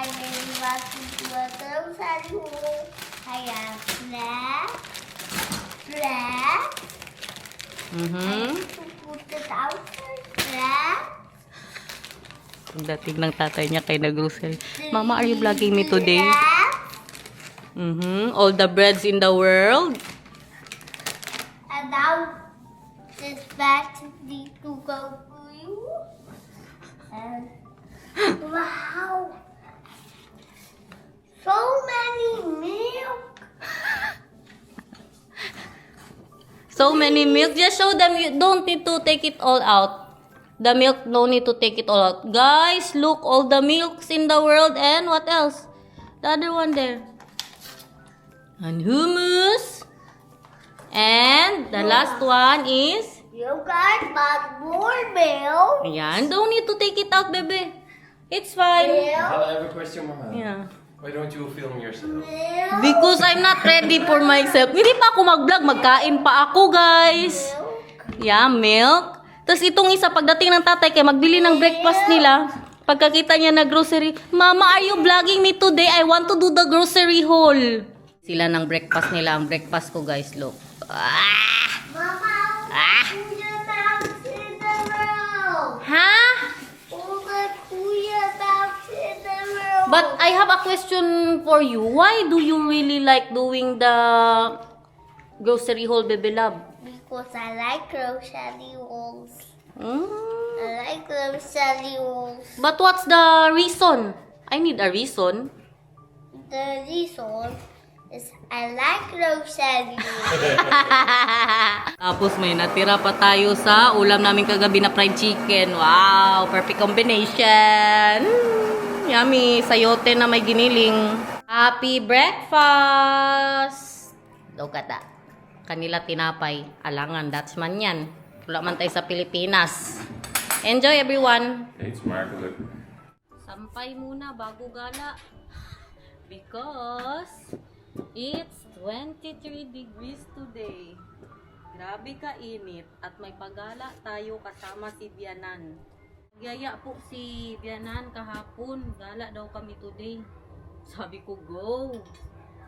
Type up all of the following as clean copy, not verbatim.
want to do a grocery haul. I have black. To put it outside. Black. Pagdating ng tatay niya kay nag-grocery. Mama, are you vlogging me today? All the breads in the world. And now this bag need to go for you. And wow, so many milk. So many milk. Just show them you don't need to take it all out. The milk don't need to take it all out. Guys, look, all the milks in the world. And what else? The other one there. And hummus. And the last one is... You guys bought more milk. Ayan, don't need to take it out, baby. It's fine. Hala, I have a question, Mama. Yeah. Why don't you film yourself? Milk. Because I'm not ready for myself. Hindi pa ako mag-vlog. Magkain pa ako, guys. Yeah, milk. Tapos itong isa, pagdating ng tatay, kaya magbili ng breakfast nila. Pagkakita niya na grocery, Mama, are you vlogging me today? I want to do the grocery haul. Sila ng breakfast nila. Ang breakfast ko, guys, look. Mama, Kuya mouse in the room. Ha? All the Kuya mouse in the room. But I have a question for you. Why do you really like doing the grocery haul, baby love? Because I like grocery hauls. Mm. I like grocery hauls. But what's the reason? I need a reason. The reason is I like grocery hauls. Tapos may natira pa tayo sa ulam namin kagabi na fried chicken. Wow, perfect combination. Yummy, sayote na may giniling. Happy breakfast! Look at that. Kanila tinapay. Alangan, that's man yan. Wala man tayo sa Pilipinas. Enjoy everyone! Eet smakelijk. Sampay muna bago gala. Because it's 23 degrees today. Grabe ka-init. At may pagala tayo kasama si Bianan. Nagyaya po si Bianan kahapon. Gala daw kami today. Sabi ko, go!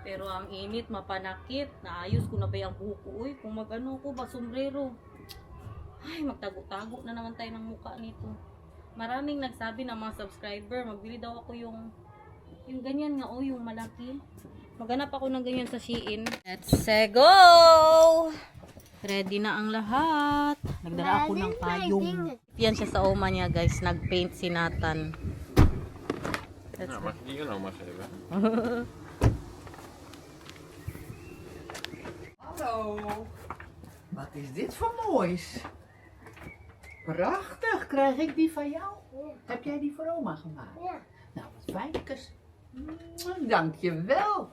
Pero ang init, mapanakit. Naayos ko na ba yung buhok ko? Uy, kung mag-ano ko ba, sombrero. Ay, magtago-tago na naman tayo ng mukha nito. Maraming nagsabi ng mga subscriber, magbili daw ako yung ganyan nga, oh, yung malaki. Maghanap ako ng ganyan sa Shein. Let's go! Ready na ang lahat. Nagdala ako ng payong. Yan siya sa oma niya, guys. Nag-paint si Nathan. Let's Nou, mag ik die er nog maar geven? Hallo, wat is dit voor moois? Prachtig, krijg ik die van jou? Heb jij die voor oma gemaakt? Ja. Nou, wat fijn, kus. Dankjewel.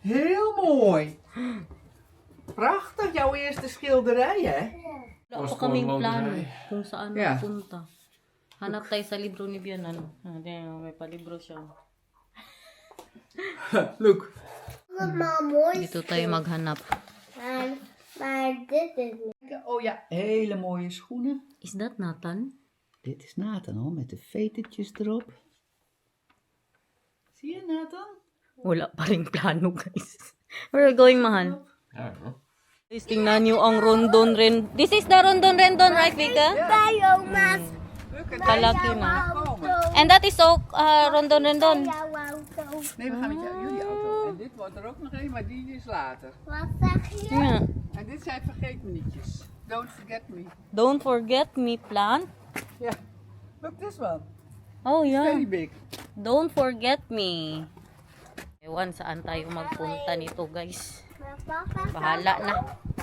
Heel mooi. Prachtig, jouw eerste schilderij, hè? Wala Was pa kaming gewoon plano loterij. kung saan Yeah. punta. Hanap tayo sa libro ni Bianan. May palibro siya. Look. Maar mooi. Dito tayo maghanap. Maar dit is Oh ja, hele mooie schoenen. Is that Nathan? Dit is Nathan hoor, met de vetertjes erop. Zie je Nathan? Wala pa rin plano, guys. Where are we going, mahal? Ja, hoor. Guys, tingnan nyo ang Rondon Rendon. This is the Rondon Rendon, right, Vika? bij oma's. Kalaki na. Komen. And that is so Rondon Rendon. Jouw auto. Nee, we gaan met jullie auto. En dit wordt er ook nog een, maar die is later. Wat zeg je? Yeah. En dit zijn vergeetmenietjes. Don't forget me. Don't forget me, plant. Ja. Look this one. Oh, yeah. Very big. Don't forget me. Ewan saan tayo magpunta nito, guys. Bahala na.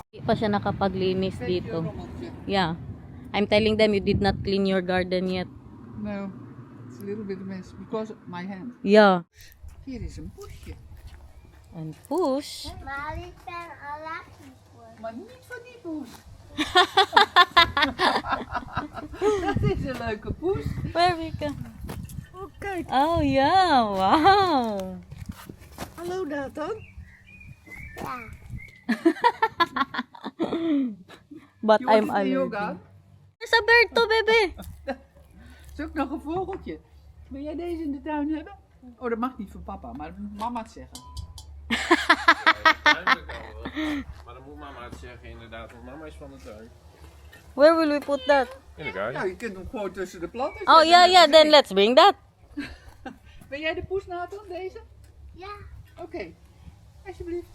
Hindi pa siya nakapaglinis dito. Rommeltje. Yeah. I'm telling them you did not clean your garden yet. No, it's a little bit of mess because of my hand. Yeah. Hier is een poesje. And push. Maar ik ben allergisch voor. Maar niet van die poes. Dat is een leuke poes. Where we go? Oh, kijk. Oh, yeah. Wow. Hallo Nathan. Ja. But Je I'm wordt in de yoga. allergic. There's a bird to, baby. Is ook nog een vogeltje. Wil jij deze in de tuin hebben? Oh, dat mag niet van papa, maar dat moet mama het zeggen. Maar dan moet mama het zeggen inderdaad, want mama is van de tuin. Where will we put that? In de Ja, garden. je kunt hem gewoon tussen de planten Oh, zetten. yeah, yeah. Then let's bring that. Ben jij de poes, Nathan, deze? Ja. Oké, alsjeblieft.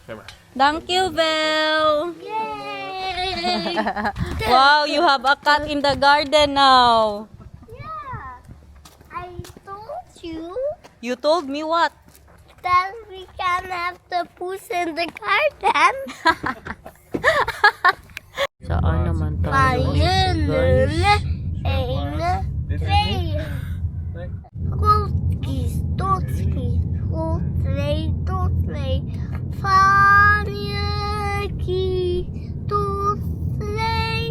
Geef maar. Thank you, Belle. Yay! Wow, you have a cat in the garden now. Yeah. I told you You told me what? that we can have the puss in the garden. Saan naman tayo? Ene, twee. Nee. Goedkies, totskies, goed, twee, tot twee. Van je kie tot twee.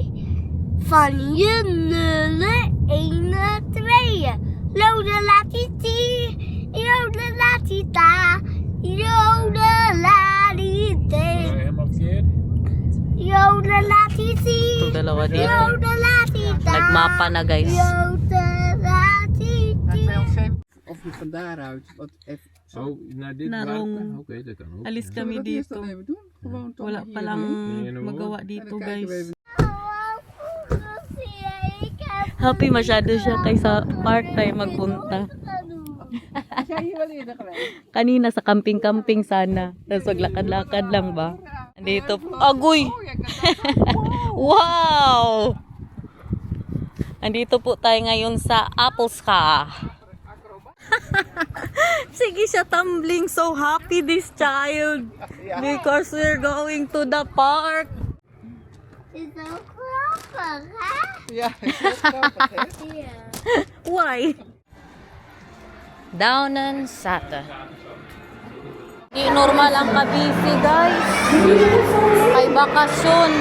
Van je nullen, ene, tweeën. Lode laat die tie, jode laat die ta, jode laat die dee. Helemaal verkeerd. Jode laat die tie, Itong dalawa dito. jode laat die ta. Nagmapa na, guys. Jode laat die Laat tie. mij ons even of je van daaruit wat even. Oh, naar dit Narong. buiten? Oké, dat kan ook. Alis ja. Zullen we kami dat eerst dito. dan even doen? Gewoon toch Wala hier pa lang doen? magawa En dito, dan kijken we guys. even. Happy masyado siya kaysa park tayo magpunta. Is jij hier wel eerder geweest? Kanina sa camping-camping sana. Tapos maglakad-lakad lang ba? Andito. Agoy! Oh, jij kan dat ook. Wow! Andito po tayo ngayon sa Appleska. Sige siya tumbling. So happy this child. Because we're going to the park. Is dat grappig, hè? Ja, is heel grappig, hè? Ja. Why? Downen Sata. Di normal ang kabisi, guys. Ay bakasyon.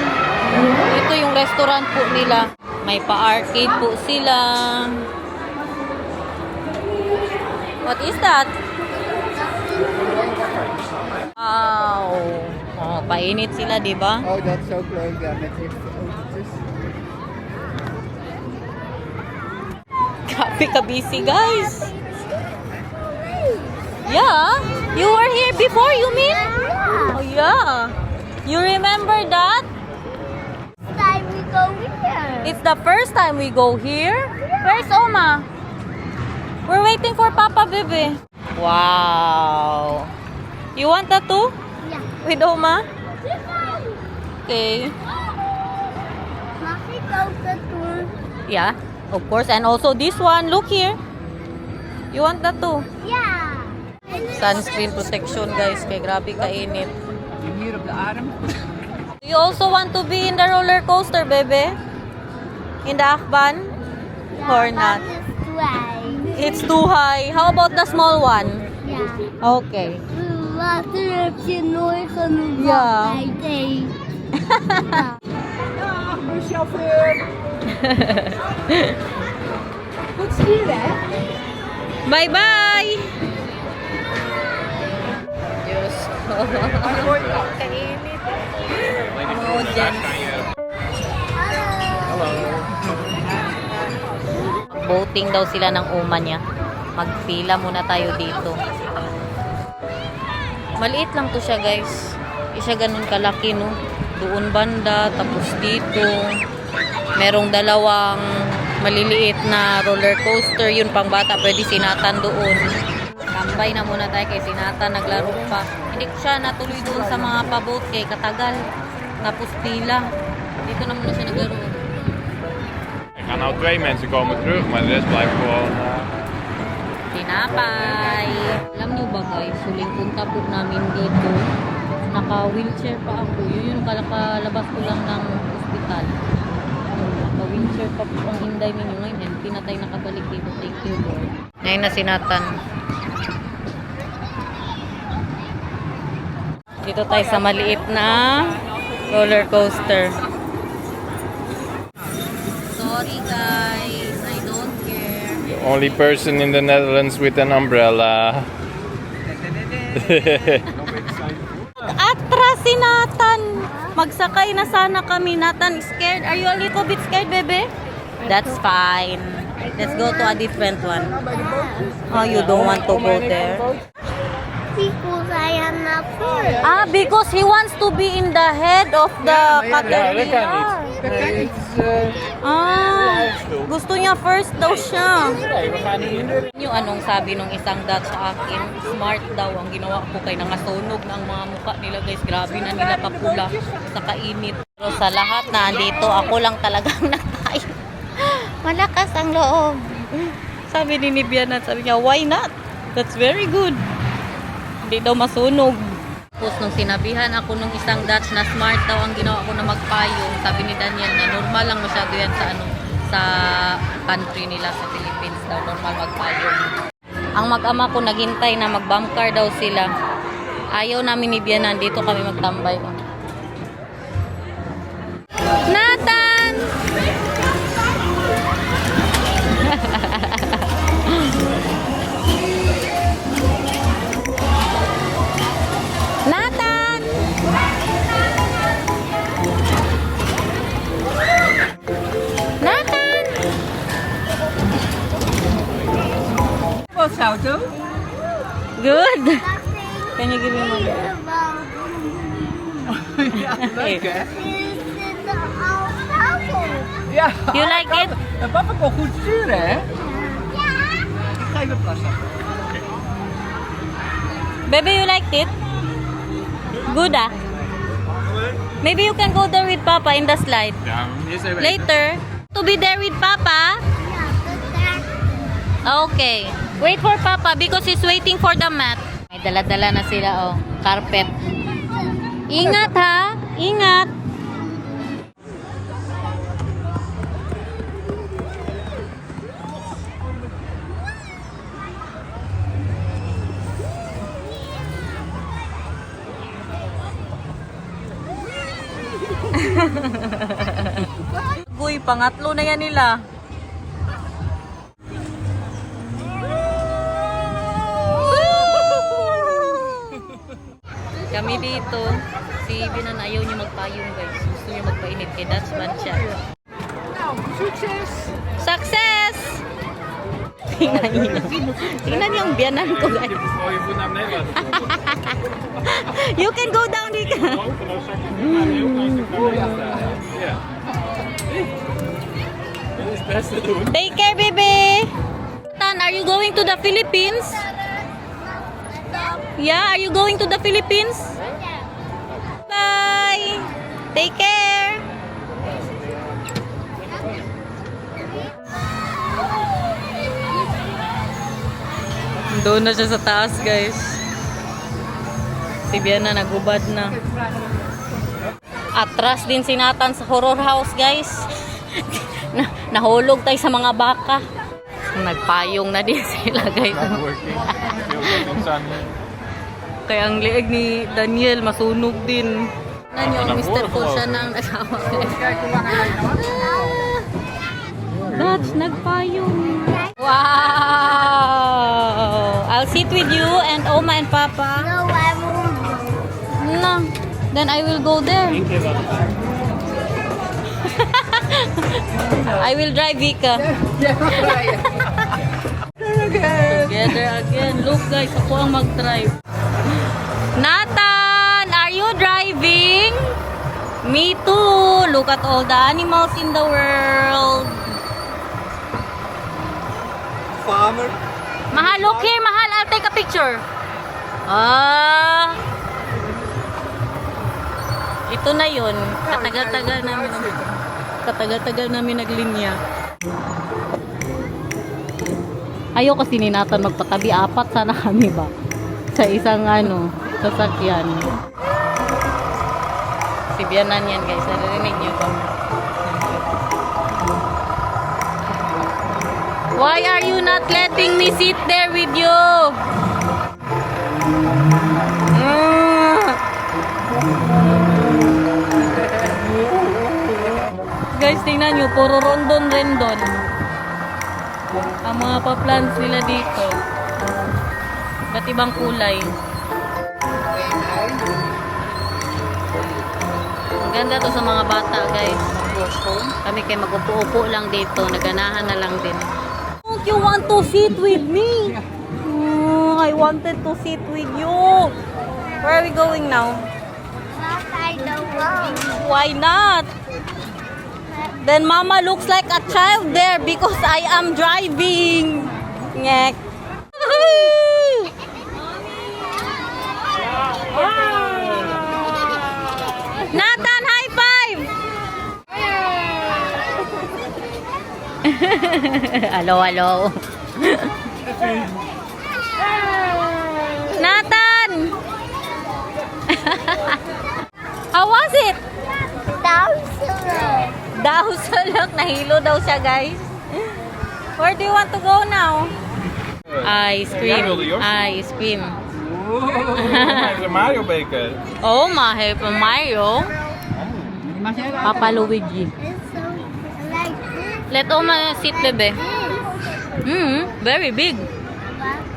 Ito yung restaurant po nila. May pa-arcade po sila. What is that? Wow. Oh, painit sila, di ba? Oh, dat is ook leuk, ja, met die autootjes. Grabe kabisi, guys. Yeah? You were here before, you mean? Oh, yeah. You remember that? Time we go here. It's the first time we go here. Where's Oma? We're waiting for Papa, baby. Wow. You want that too? Ja. With Oma? Okay. Mag ik ook dat doen? Yeah, of course. And also this one. Look here. You want that too? Ja. Sunscreen protection, guys. Kay grabe kainit. En hier op de arm. Do you also want to be in the roller coaster, baby? In the Akban? Or not? Dat is twee. It's too high. How about the small one? Ja. Okay. Water heb je nooit genoeg Ja. bij thee. Dag, buschauffeur. Goed sturen, hè? Bye-bye! Diyos ko. Kainit. Oh, Jen. Boating daw sila ng uma niya. Magpila muna tayo dito. Maliit lang to siya, guys. Hindi siya ganun kalaki, no? Doon banda, tapos dito. Merong dalawang maliliit na roller coaster. Yun, pang bata, pwede sinatan doon. Tambay na muna tayo kay sinatan, naglaro pa. Hindi ko siya natuloy doon sa mga paboat kay katagal. Tapos pila. Dito na muna siya naglaro. Er gaan nou 2 mensen komen terug, maar de rest blijft gewoon... Tinapay! Alam niyo ba, guys, huling punta po namin dito. Naka-wheelchair pa ako. Yun yung kalabas ko lang ng ospital. Naka-wheelchair pa po ang inday ninyo ngayon. Empty na tayo nakabalik dito. Thank you, Lord. Ngayon na sinatan. Dito tayo sa maliit na roller coaster. Sorry, guys. I don't care. The only person in the Netherlands with an umbrella. Atras si Nathan. Magsakay na sana kami. Nathan, scared? Are you a little bit scared, baby? That's fine. Let's go to a different one. Oh, you don't want to go there? Because I am not full. Because he wants to be in the head of the caterpillar. Gusto niya first daw siya. Yung anong sabi nung isang dad sa akin, smart daw ang ginawa ko kay nangasunog na ang mga mukha nila guys. Grabe na nila kapula sa kainit. Pero sa lahat na andito, ako lang talagang nakain. Malakas ang loob. Sabi ni Biana, sabi niya, why not? That's very good. Hindi daw masunog. Tapos nung sinabihan ako nung isang Dutch na smart daw ang ginawa ko na magpayong, sabi ni Daniel na normal lang masyado yan sa country nila sa Philippines daw, normal magpayong. Ang mag-ama ko naghintay na mag-bump car daw sila. Ayaw namin ni Biana, dito kami magtambay. Nathan! Nathan! Nathan! What's how to? Good! Can you give me money? Lekker. Yeah. Ja. You like it? En papa kon goed sturen, hè? Ik ga even plassen. Baby, you liked it? Good ah? Maybe you can go there with Papa in the slide. Ja, eerst even. Later. To be there with Papa? Okay. Wait for Papa because he's waiting for the mat. May dala-dala na sila oh. Carpet. Ingat ha. Ingat. Guy, pangatlo na yan nila. Kami dito, si Binan ayaw niya magpayong guys. Gusto niya magpainit kay Dutch man siya. Succes! Success! Tingnan niyo. Tingnan niyo ang biyanan ko guys. Oh, je moet naar beneden laten komen. You can go down Rika. Oh, vanaf zak je maar een heel klein stuk naar beneden. Ja. Dat is het beste doen. Take care baby. Tan, are you going to the Philippines? Yeah, are you going to the Philippines? Bye. Take care. Doon na siya sa taas, guys. Si Biana nagubad na. Atras din si Nathan sa horror house, guys. Nahulog tayo sa mga baka. Nagpayong na din sila, guys. Not working. Heel goed ontstaan. Kaya ang liig ni Daniel, masunog din. Ano yung Mr. Cool siya ng asawa. Dutch, nagpayong. Wow! I'll sit with you and Oma and Papa. No, I won't. No, then I will go there. I will drive Vika. Together again. Look guys, ako ang mag-drive. Nathan, are you driving? Me too. Look at all the animals in the world. Farmer. Mahal, look here, Mahal. I'll take a picture. Ito na yun. Katagal-tagal namin naglinya. Ayaw kasi ni Nathan magpatabi. Apat sana kami ba? Sa isang sasakyan. Si Bianan yan guys. Narinig niyo ba? Why are you not letting me sit there with you? Guys, tingnan nyo. Puro rondon-rendon. Ang mga pa-plants nila dito. Ba't ibang kulay? Ang ganda to sa mga bata, guys. Kami kayo mag-upo-upo lang dito. Naganahan na lang din. thought you want to sit with me. Oh, I wanted to sit with you. Where are we going now? I don't know. Why not? Then Mama looks like a child there because I am driving. Ngek. Nathan, high five! Hello, hello. Nathan! How was it? Daw sulok. Nahilo daw siya, guys. Where do you want to go now? Ice cream. Jij wilde Yoshi. Ice cream. Hij heeft een Mario beker. Oh, my Mario. Papa Luigi. It's so like this. Let Oma sit, bebe. Very big.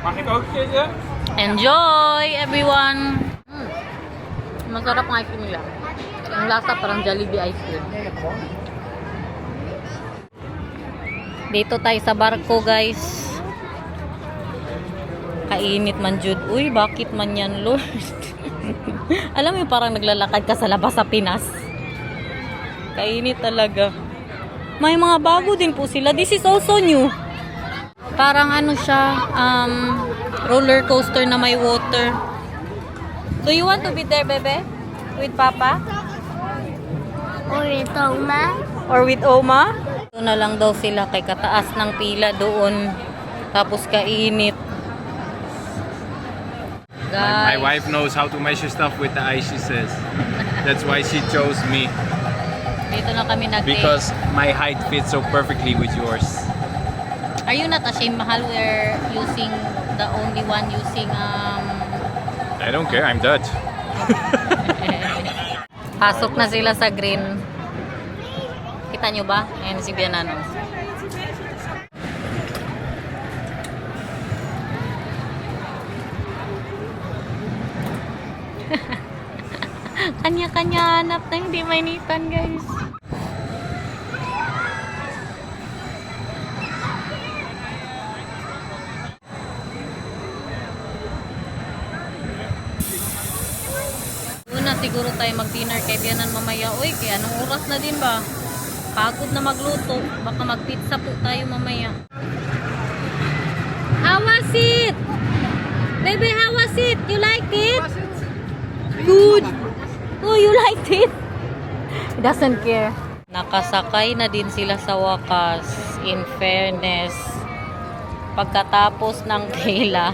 Mag ik ook zitten? Enjoy, everyone. Masarap ng ice cream nila. Ang lasa parang Jollibee ice cream. Dito tayo sa barko, guys. Kainit man jud. Uy, bakit man yan, Lord? Alam mo, parang naglalakad ka sa labas sa Pinas. Kainit talaga. May mga bago din po sila. This is also new. Parang ano siya, roller coaster na may water. Do you want to be there, bebe? With Papa? Or ito, ma. Or with Oma? Ito na lang daw sila kay kataas ng pila doon. Tapos kainit. My Guys. wife knows how to measure stuff with the eye, she says. That's why she chose me. Dito na kami nag Because my height fits so perfectly with yours. Are you not ashamed, Mahal? We're using the only one using I don't care, I'm Dutch. Pasok na sila sa green. Kita nyo ba? Ayan si Bianano. Kanya-kanya hanap na hindi mainitan, guys. Una siguro tayo mag-dinner kay Bianan mamaya. Uy, kaya anong oras na din ba? Pagod na magluto. Baka mag-pizza po tayo mamaya. How was it? Baby, how was it? You like it? Good. Oh, you liked it? He doesn't care. Nakasakay na din sila sa wakas. In fairness. Pagkatapos ng tela.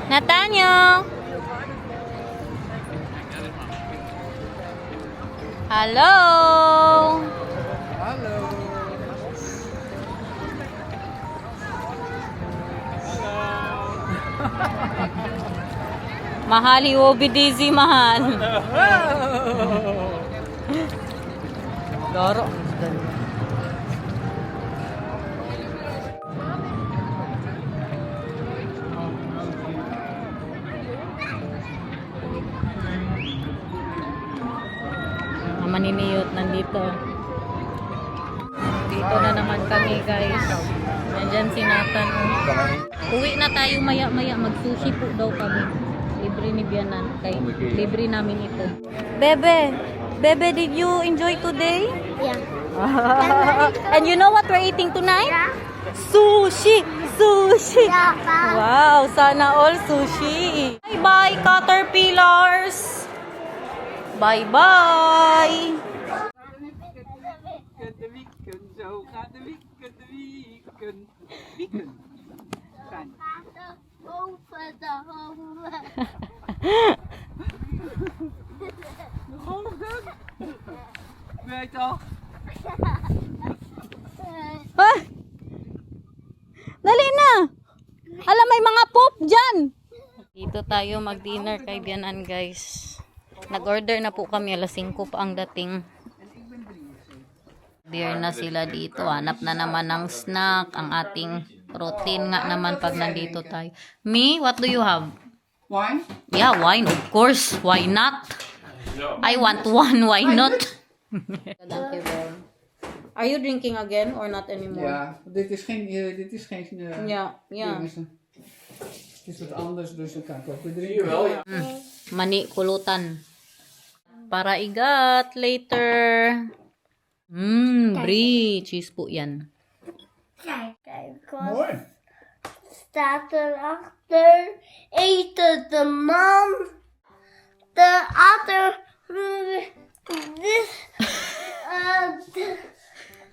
Nathaniel! Hello! Hello. Mahal, you will be dizzy, mahal. Doro. Maniniyot nandito. Dito na naman kami, guys. Nandyan si Nathan. Uwi na tayo maya-maya. Mag-sushi po daw kami. Libre ni Bianan. Kay libre namin ito. Bebe! Bebe, did you enjoy today? Yeah. And you know what we're eating tonight? Yeah. Sushi! Sushi! Yeah, pa. Wow! Sana all sushi! Bye-bye, caterpillars! Bye-bye! Over the home. Ah! Dali na! Alam, may mga poop dyan! Dito tayo mag-dinner kay Bianan, guys. Nag-order na po kami. Alas 5 pa ang dating. Beer na sila dito. Hanap na naman ng snack. Ang ating routine nga naman pag nandito tayo. Me, what do you have? Wine? Yeah, wine. Of course. Why not? I want one, why not? Are you drinking again or not anymore? Ja, dit is geen Ja. dingetje. Het is wat anders, dus dan kan ik ook weer drinken. Mani kulutan. Para igat later. Brie. Cheese po yan. Kijk, Mooi. staat erachter. Eten de man. De other. This.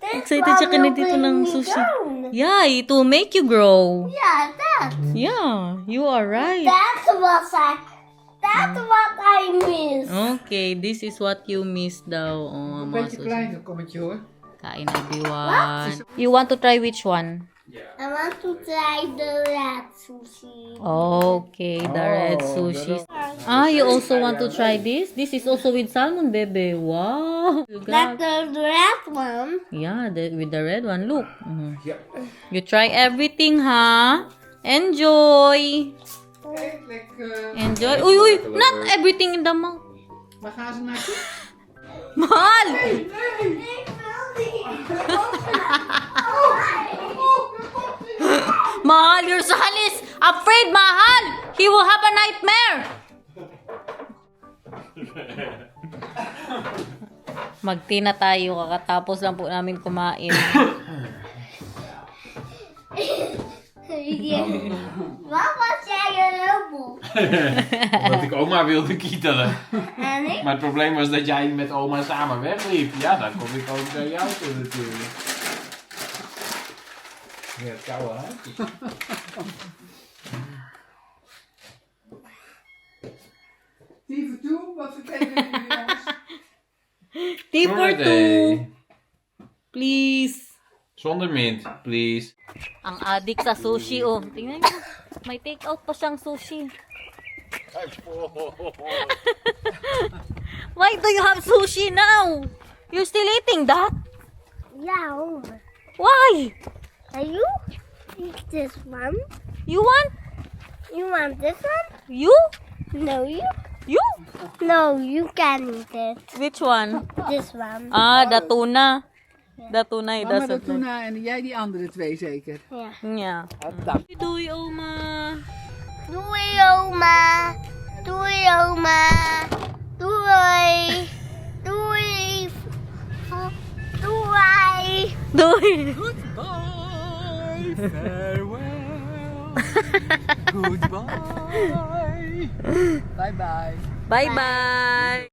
Excited siya ka na dito ng sushi. Yeah, it will make you grow. Yeah, that. Yeah, you are right. That's what I miss. Okay, this is what you miss daw. Oh, Een mga beetje sushi. klein, dat kommetje hoor. Kain everyone. You want to try which one? I want to try the red sushi. Okay, the red sushi. You also want to try this? This is also with salmon, baby. Wow. You That's got- the red one. Yeah, with the red one. Look. Ja. You try everything, huh? Enjoy. Eet lekker. Enjoy. Uy, not everything in the mouth. Waar gaan ze naartoe? Mahal! Mahal, your son is afraid, Mahal! He will have a nightmare! Magtina tayo, kakatapos lang po namin kumain. Wat was jij een robot? Omdat ik oma wilde kietelen. En ik? Maar het probleem was dat jij met oma samen wegliep. Ja, dan kom ik ook naar jou toe natuurlijk. Ja, het koude huisje. Die voor toe, wat vertellen jullie jongens? Tea for two, please. Zonder mint, please. Ang adik sa sushi, oh. Tingnan niyo. May take out pa siyang sushi. Why do you have sushi now? You're still eating that? Ja, hoor. Why? Are you? Eat this one. You want? You want this one? You? No, you? You? No, you can eat it. Which one? This one. The tuna. The tuna, he Mama de doesn't like. tuna en jij die andere twee zeker. Ja. Yeah. Dank. Doei, oma. Doei, oma. Doei, oma. Doei. Doei. Doei. Doei. Goodbye, farewell, goodbye, bye bye. Bye-bye.